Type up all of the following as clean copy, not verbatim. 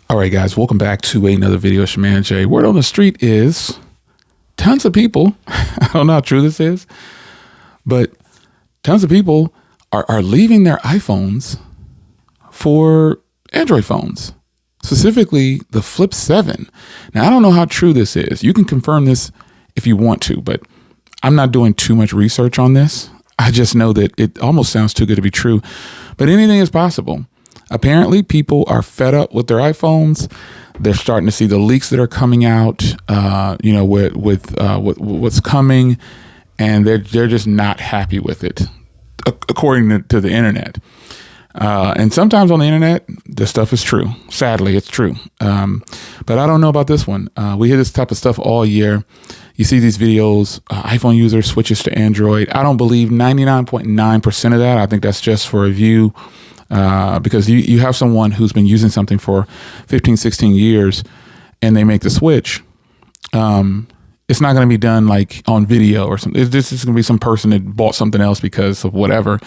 All right, guys, welcome back to another video. It's your man Jay. Word on the street is tons of people, I don't know how true this is, but tons of people are leaving their iPhones for Android phones, specifically the Flip 7. Now, I don't know how true this is. You can confirm this if you want to, but I'm not doing too much research on this. I just know that it almost sounds too good to be true, but anything is possible. Apparently, people are fed up with their iPhones. They're starting to see the leaks that are coming out, with what's coming, and they're just not happy with it, according to the internet. And sometimes on the internet, the stuff is true. Sadly, it's true. But I don't know about this one. We hear this type of stuff all year. You see these videos, iPhone user switches to Android. I don't believe 99.9% of that. I think that's just for a view. Because you have someone who's been using something for 15, 16 years and they make the switch. It's not going to be done like on video or something. This is going to be some person that bought something else because of whatever.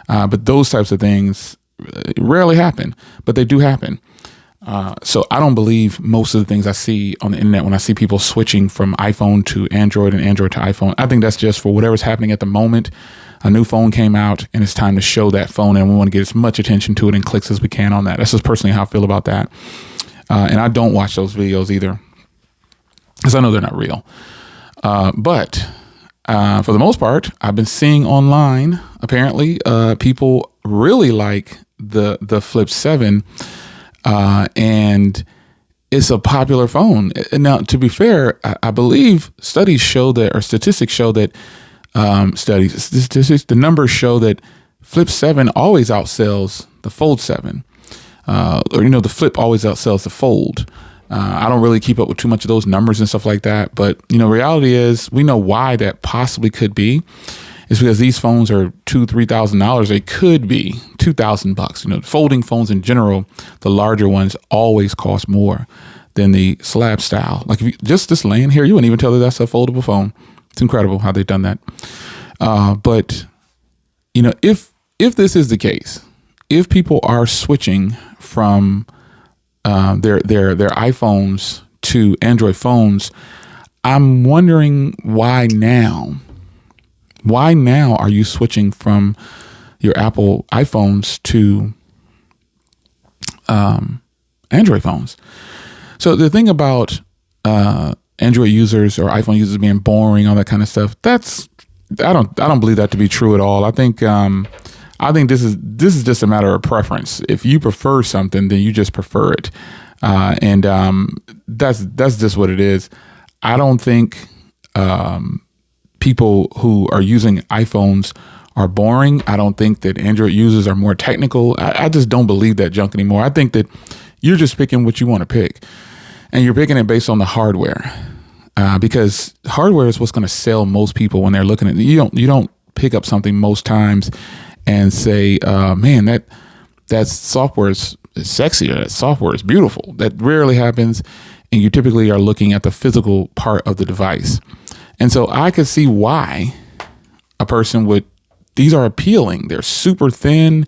But those types of things rarely happen, but they do happen. So I don't believe most of the things I see on the internet when I see people switching from iPhone to Android and Android to iPhone. I think that's just for whatever's happening at the moment. A new phone came out and it's time to show that phone, and we want to get as much attention to it and clicks as we can on that. That's just personally how I feel about that. And I don't watch those videos either because I know they're not real. But for the most part, I've been seeing online, apparently, people really like the Flip 7, and it's a popular phone. Now, to be fair, I believe studies show that, or statistics show that, the numbers show that Flip 7 always outsells the Fold 7. The Flip always outsells the Fold. I don't really keep up with too much of those numbers and stuff like that. But, reality is we know why that possibly could be. It's because these phones are $2,000-$3,000. They could be $2,000. Folding phones in general, the larger ones always cost more than the slab style. Like if you just laying here, you wouldn't even tell that that's a foldable phone. It's incredible how they've done that. But if this is the case, if people are switching from their iPhones to Android phones, I'm wondering why now. Why now are you switching from your Apple iPhones to Android phones? So the thing about Android users or iPhone users being boring, all that kind of stuff, I don't believe that to be true at all. I think this is just a matter of preference. If you prefer something, then you just prefer it, and that's just what it is. I don't think people who are using iPhones are boring. I don't think that Android users are more technical. I just don't believe that junk anymore. I think that you're just picking what you want to pick, and you're picking it based on the hardware, because hardware is what's going to sell most people when they're looking at it. You don't pick up something most times and say, man, that software is sexy, or that software is beautiful. That rarely happens, and you typically are looking at the physical part of the device. And so I could see why a person would. These are appealing. They're super thin,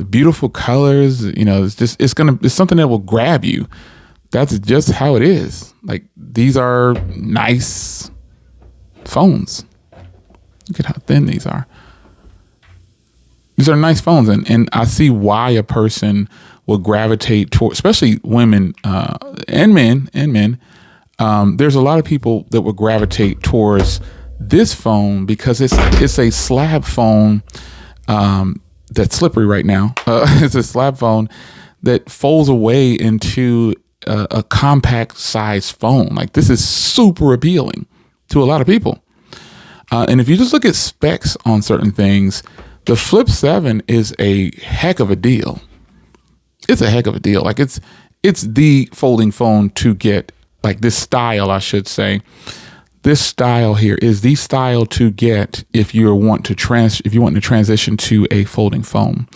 beautiful colors. It's something that will grab you. That's just how it is. Like, these are nice phones. Look at how thin these are. These are nice phones, and I see why a person will gravitate toward, especially women and men. There's a lot of people that will gravitate towards this phone because it's a slab phone that's slippery right now. It's a slab phone that folds away into a compact size phone. Like, this is super appealing to a lot of people. And if you just look at specs on certain things, the Flip 7 is a heck of a deal. It's a heck of a deal. Like, it's the folding phone to get. Like, this style, I should say. This style here is the style to get if you want to transition to a folding phone.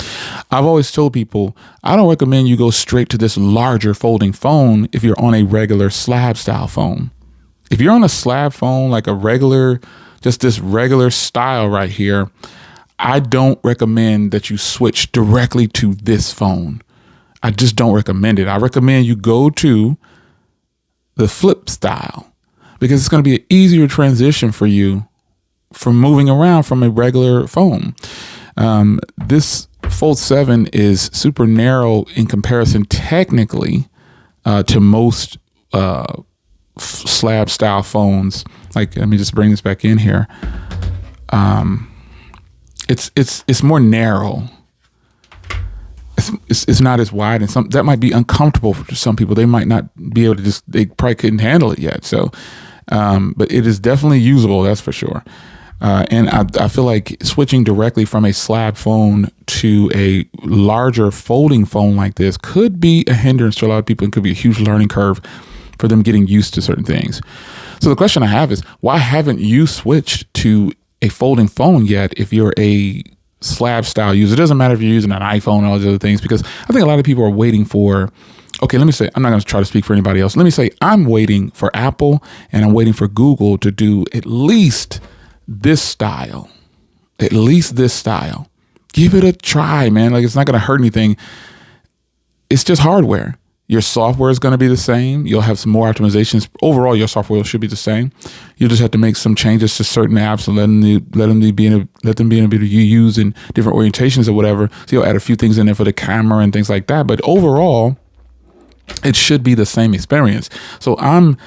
I've always told people, I don't recommend you go straight to this larger folding phone if you're on a regular slab style phone. If you're on a slab phone, like just this regular style right here, I don't recommend that you switch directly to this phone. I just don't recommend it. I recommend you go to the flip style because it's going to be an easier transition for you from moving around from a regular phone. This Fold 7 is super narrow in comparison technically to most slab style phones. Like, let me just bring this back in here. It's more narrow. It's not as wide, and that might be uncomfortable for some people. They might not be able to they probably couldn't handle it yet. So, but it is definitely usable. That's for sure. And I feel like switching directly from a slab phone to a larger folding phone like this could be a hindrance to a lot of people and could be a huge learning curve for them getting used to certain things. So the question I have is, why haven't you switched to a folding phone yet if you're a slab style user? It doesn't matter if you're using an iPhone and all these other things, because I think a lot of people are waiting for, okay, let me say, I'm not going to try to speak for anybody else. Let me say I'm waiting for Apple and I'm waiting for Google to do at least this style. At least this style. Give it a try, man. Like, it's not going to hurt anything. It's just hardware. Your software is going to be the same. You'll have some more optimizations. Overall, your software should be the same. You'll just have to make some changes to certain apps and let them be able to use in different orientations or whatever. So you'll add a few things in there for the camera and things like that. But overall, it should be the same experience. So I'm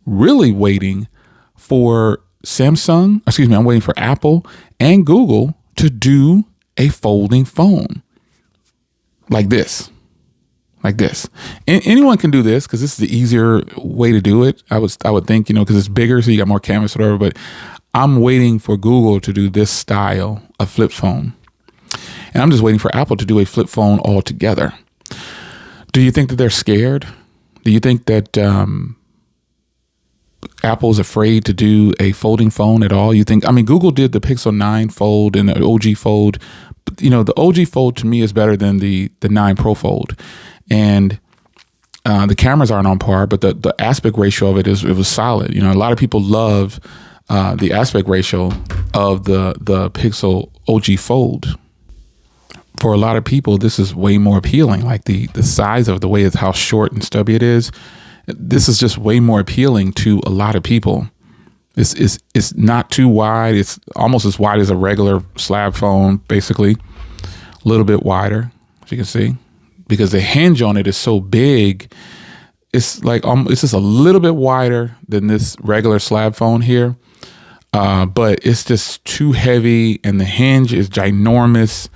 really waiting for I'm waiting for Apple and Google to do a folding phone like this. Like this. And anyone can do this because this is the easier way to do it. I would think, because it's bigger, so you got more canvas or whatever. But I'm waiting for Google to do this style of flip phone. And I'm just waiting for Apple to do a flip phone altogether. Do you think that they're scared? Do you think that Apple's afraid to do a folding phone at all? Google did the Pixel 9 Fold and the OG Fold. The OG Fold to me is better than the 9 Pro Fold. And the cameras aren't on par, but the aspect ratio of it was solid. A lot of people love the aspect ratio of the Pixel OG Fold. For a lot of people, this is way more appealing. Like the size of the way how short and stubby it is. This is just way more appealing to a lot of people. It's not too wide. It's almost as wide as a regular slab phone, basically. A little bit wider, as you can see, because the hinge on it is so big. It's like it's just a little bit wider than this regular slab phone here, but it's just too heavy, and the hinge is ginormous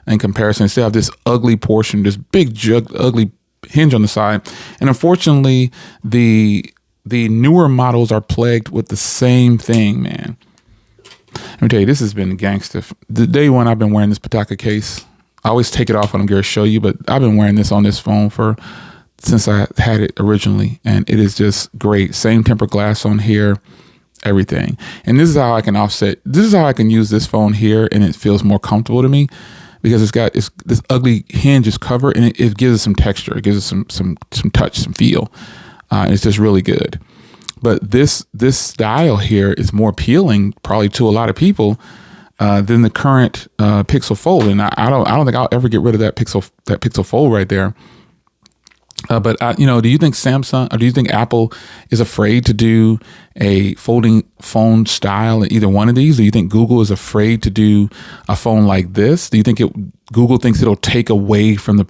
in comparison. Instead of this ugly portion, this big ugly hinge on the side. And unfortunately, the newer models are plagued with the same thing, man. Let me tell you, this has been gangster. The day one I've been wearing this Pataka case. I always take it off when I'm going to show you, but I've been wearing this on this phone since I had it originally, and it is just great. Same tempered glass on here, everything. And this is how I can offset. This is how I can use this phone here, and it feels more comfortable to me. Because it's this ugly hinge is covered, and it gives it some texture. It gives it some touch, some feel. And it's just really good. But this style here is more appealing probably to a lot of people than the current Pixel Fold. And I don't think I'll ever get rid of that Pixel Fold right there. But do you think Samsung or do you think Apple is afraid to do a folding phone style in either one of these? Do you think Google is afraid to do a phone like this? Do you think Google thinks it'll take away from the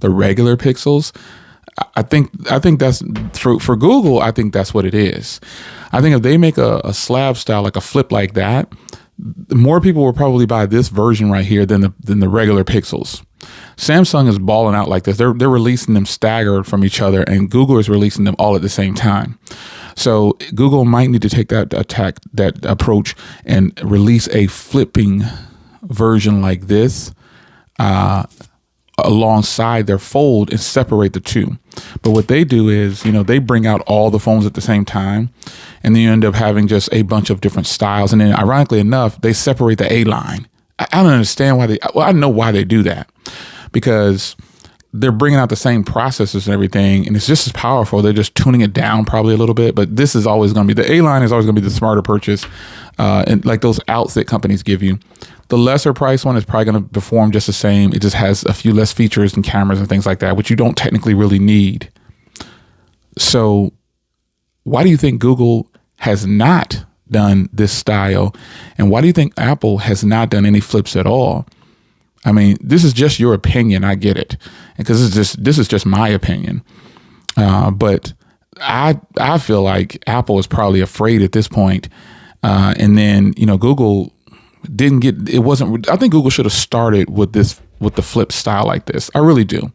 regular Pixels? I think that's for Google. I think that's what it is. I think if they make a slab style, like a flip like that, more people will probably buy this version right here than the regular Pixels. Samsung is balling out like this. They're releasing them staggered from each other, and Google is releasing them all at the same time. So Google might need to take that approach and release a flipping version like this alongside their Fold and separate the two. But what they do is, they bring out all the phones at the same time, and then you end up having just a bunch of different styles. And then ironically enough, they separate the A line. I don't understand why I know why they do that, because they're bringing out the same processors and everything, and it's just as powerful. They're just tuning it down probably a little bit, but this is always going to be, the A line is always going to be the smarter purchase. And like those outfit companies give you, The lesser price one is probably going to perform just the same. It just has a few less features and cameras and things like that, which you don't technically really need. So why do you think Google has not done this style? And why do you think Apple has not done any flips at all? I mean, this is just your opinion. I get it. Because this is just my opinion. But I feel like Apple is probably afraid at this point. And then, Google didn't get, it wasn't, I think Google should have started with the flip style like this. I really do.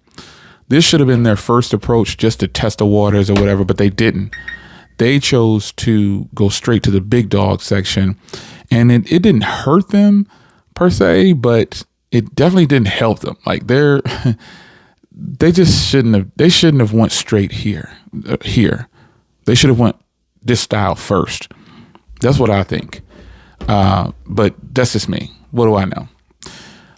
This should have been their first approach just to test the waters or whatever, but they didn't. They chose to go straight to the big dog section, and it didn't hurt them per se, but it definitely didn't help them. Like they just shouldn't have went straight here. They should have went this style first. That's what I think. But that's just me. What do I know?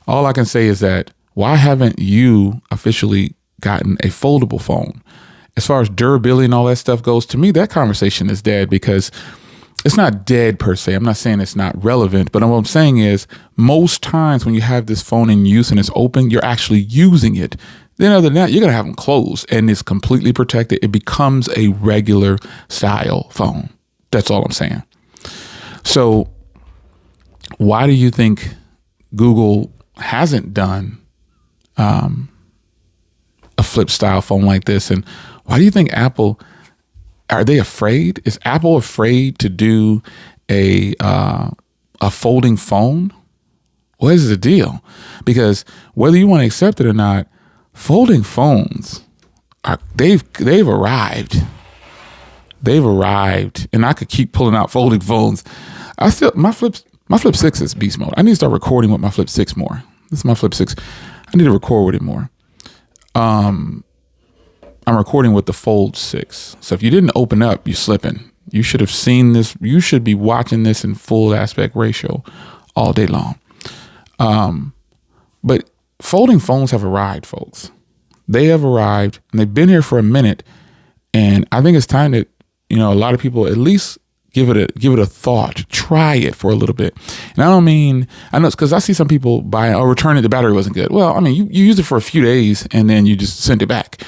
All I can say is that why haven't you officially gotten a foldable phone? As far as durability and all that stuff goes, to me, that conversation is dead, because it's not dead per se. I'm not saying it's not relevant, but what I'm saying is most times when you have this phone in use and it's open, you're actually using it. Then other than that, you're going to have them closed and it's completely protected. It becomes a regular style phone. That's all I'm saying. So why do you think Google hasn't done a flip style phone like this? And why do you think Apple, are they afraid? Is Apple afraid to do a folding phone? What is the deal? Because whether you want to accept it or not, folding phones they've arrived. They've arrived, and I could keep pulling out folding phones. My Flip 6 is beast mode. I need to start recording with my Flip 6 more. This is my Flip 6. I need to record with it more. I'm recording with the Fold 6. So if you didn't open up, you're slipping. You should have seen this. You should be watching this in full aspect ratio all day long. But folding phones have arrived, folks. They have arrived, and they've been here for a minute. And I think it's time that, a lot of people at least give it a thought, try it for a little bit. And I know it's because I see some people buy or return it. The battery wasn't good. Well, I mean, you use it for a few days and then you just send it back.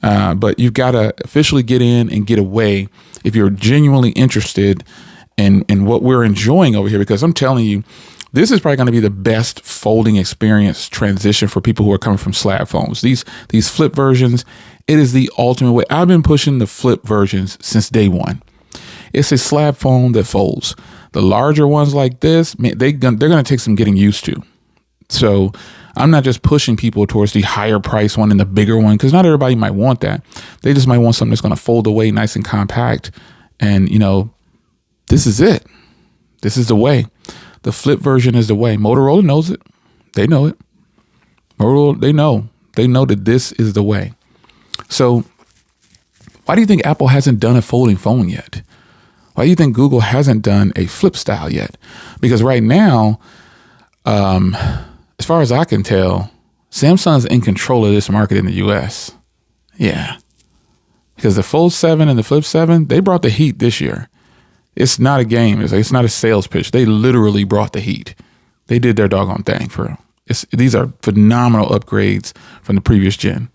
But you've got to officially get in and get away if you're genuinely interested in what we're enjoying over here, because I'm telling you, this is probably going to be the best folding experience transition for people who are coming from slab phones. These flip versions, it is the ultimate way. I've been pushing the flip versions since day one. It's a slab phone that folds. The larger ones like this, man, they're going to take some getting used to. So I'm not just pushing people towards the higher price one and the bigger one, because not everybody might want that. They just might want something that's going to fold away nice and compact. And, this is it. This is the way. The flip version is the way. Motorola knows it. They know it. Motorola, they know. They know that this is the way. So why do you think Apple hasn't done a folding phone yet? Why do you think Google hasn't done a flip style yet? Because right now, as far as I can tell, Samsung's in control of this market in the US. Yeah. Because the Fold 7 and the Flip 7, they brought the heat this year. It's not a game. It's not a sales pitch. They literally brought the heat. They did their doggone thing for real. These are phenomenal upgrades from the previous gen,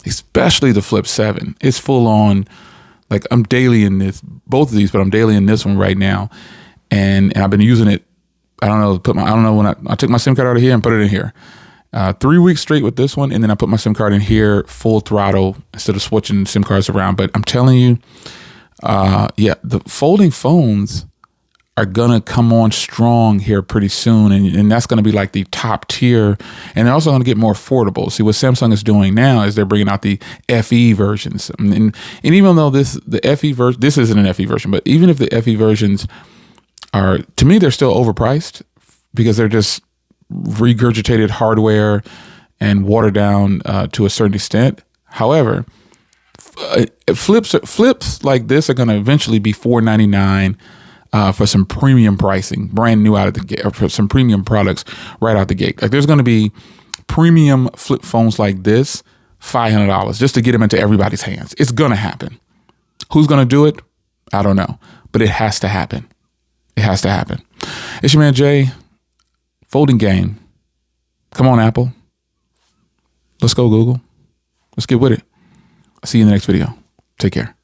especially the Flip 7. It's full on, like I'm daily in this, both of these, but I'm daily in this one right now. And I've been using it. I don't know when I took my SIM card out of here and put it in here. 3 weeks straight with this one. And then I put my SIM card in here full throttle instead of switching SIM cards around. But I'm telling you, the folding phones are going to come on strong here pretty soon. And that's going to be like the top tier. And they're also going to get more affordable. See, what Samsung is doing now is they're bringing out the FE versions. And even though the FE version, this isn't an FE version, but even if the FE versions are, to me, they're still overpriced because they're just regurgitated hardware and watered down to a certain extent. However, flips like this are going to eventually be $499 for some premium pricing, brand new out of the gate, or for some premium products right out the gate. Like there's going to be premium flip phones like this, $500 just to get them into everybody's hands. It's going to happen. Who's going to do it? I don't know, but it has to happen. It has to happen. It's your man Jay. folding game. Come on, Apple. Let's go, Google. Let's get with it. I'll see you in the next video. Take care.